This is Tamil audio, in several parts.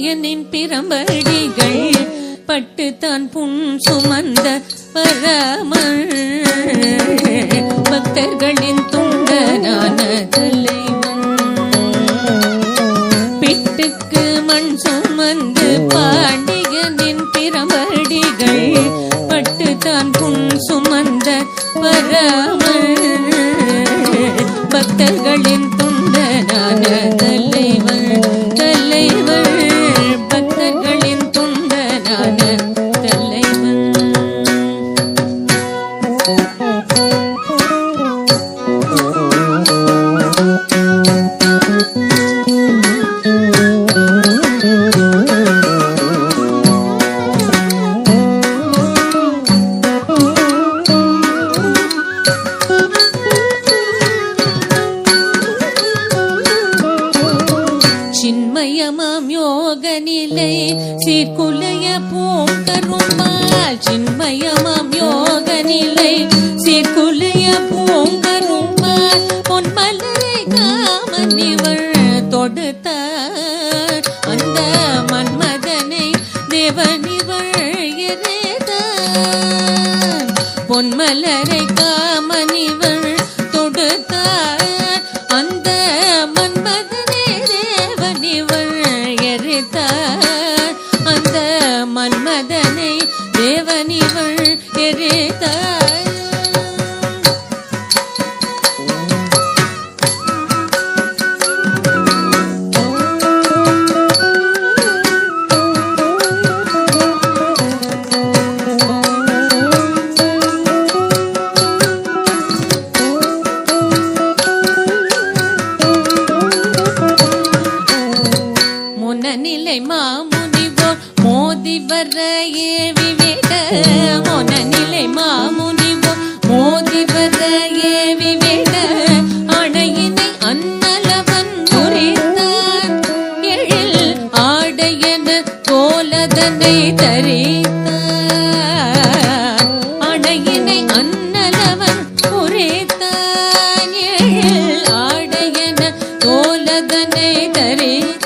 பாண்டியனின் பிரம்படிகள் பட்டுத்தான் புன் சுமந்த பரமர் பக்தர்களின் துண்டனான தலைவன் பிட்டுக்கு மண் சுமந்து பாண்டியனின் பிரம்படிகள் பட்டுத்தான் புன் சுமந்த பரமர் பக்தர்களின் துண்டனான தலைவன் பக்தர்களின் துண்டனான தலைவன். சின்மயமாம் யோக நிலை சீர்குலைய பூங்கருமால் சின்மயமாம் யோக நிலை சீர்குலைய பூங்கருமால் பொன்மலை காமனிவள் தொடுத்தார் அந்த மன்மதனை தேவனிவள் எரேதார் பொன்மலரை காமனிவள் தொடுத்தார் அந்த மன்மதனை தேவனிவள் எரித்தார் அந்த மன்மதனை தேவனிவள் எரித்தார். மொனநிலை மாமுனிவோர் மோதி வர ஏவிவிட மொனநிலை மாமுனிவோர் மோதி வர ஏவிவிட அணையினை அன்னலவன் முறித்தான் எழில் ஆடையன கோலதனை தரித்தான் அணையினை அன்னலவன் முறித்தான் எழில் ஆடையன கோலதனை தரித்தான்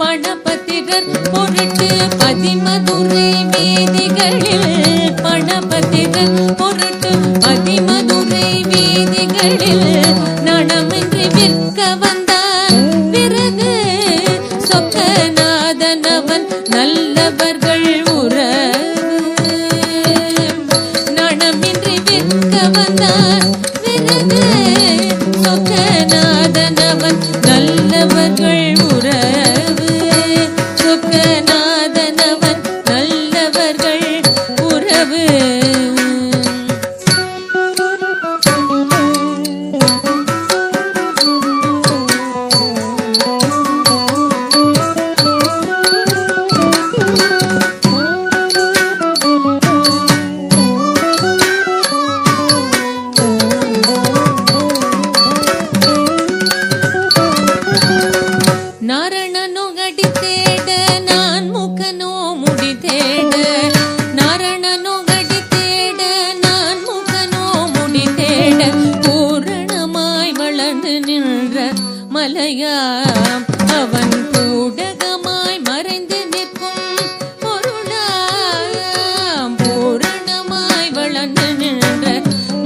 பணபதிரர் பொருட்டு பதிமதுரை வீதிகளில் பணபதிரர் பொருட்டு பதிமதுரை வீதிகளில் நடமின்றி விற்க வந்தான் பிறகு சொக்கநாதனவன் நல்லவர்கள் உறவு நடமின்றி விற்க வந்தான் பிறகு சொக்கநாதனவன் நல்லவர்கள் உறவு சொக்கநாதனவன் நல்லவர்கள் உறவு. நாரணனோ அடி தேட நான் முகனோ முடி தேட நாரணனோ அடி தேட நான் முகனோ முடி தேட பூரணமாய் வளர்ந்து நின்ற மலையாம் அவன் கூடகமாய் மறைந்து நிற்கும் பொருளாம் பூரணமாய் வளர்ந்து நின்ற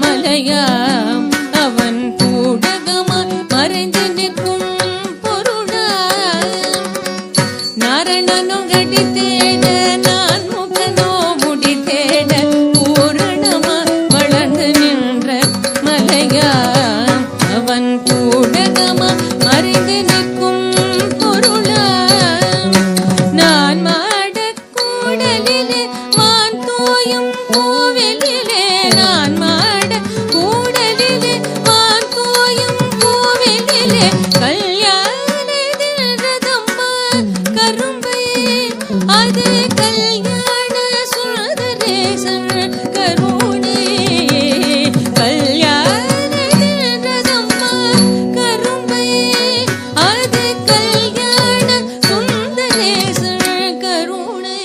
மலையாம் அவன் கூடகமாய் மறைந்து நிற்கும் நாரணனோ அடி தேட நான் முகனோ முடி தேட பூரணமாய் வளர்ந்து நின்ற மலையாம் அவன் கூடகமாய் மறைந்து நிற்கும் பொருளாம் நான் மாடக் கூடலிலே வான் தோயும் கோவிலிலே நான் மாடக் கூடலிலே வான் தோயும் கோவிலிலே கரும்பை அது கல்யாண சுந்தரேசன் கருணை கல்யாண ரதம்மா கரும்பை அது கல்யாண சுந்தரேசன் கருணை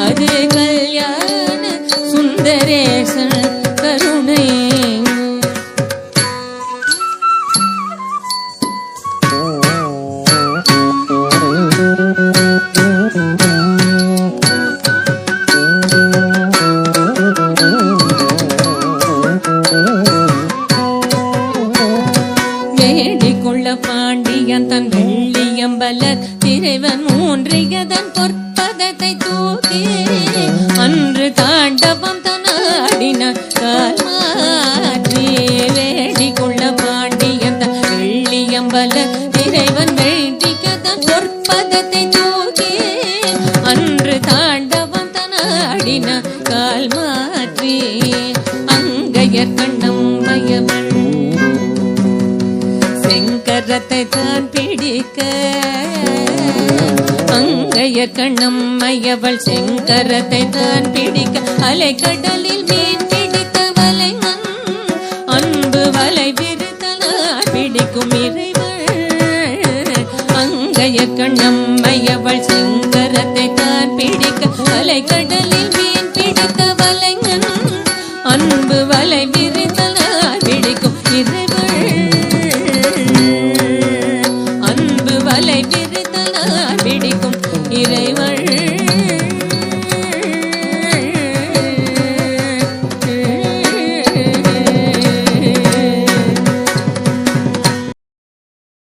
அது கல்யாண சுந்தரேசன் கருணை. வெள்ளியம்பலர் திரைவன் மூன்றியதன் பொற்பதத்தை தூக்கி அன்று தாண்டவம் தனாடின கால் மாற்றி வேடி கொள்ள பாண்டியந்த வெள்ளியம்பலர் திரைவன் வேண்டியதன் பொற்பதத்தை தூக்கி அன்று தாண்டவம் தனாடின கால் மாற்றி அங்கையர் கண்ணம் மயவள் செங்கரத்தை தான் பிடிக்க அங்கையர் கண்ணம் மையவள் செங்கரத்தை தான் பிடிக்க அலை கடலில் மீன் பிடித்த வலைமன் அன்பு வலை விரித்தனார் பிடிக்கும் இறைவள் அங்கையர் கண்ணம் மையவள் செங்கரத்தை தான் பிடிக்க அலை கடலில்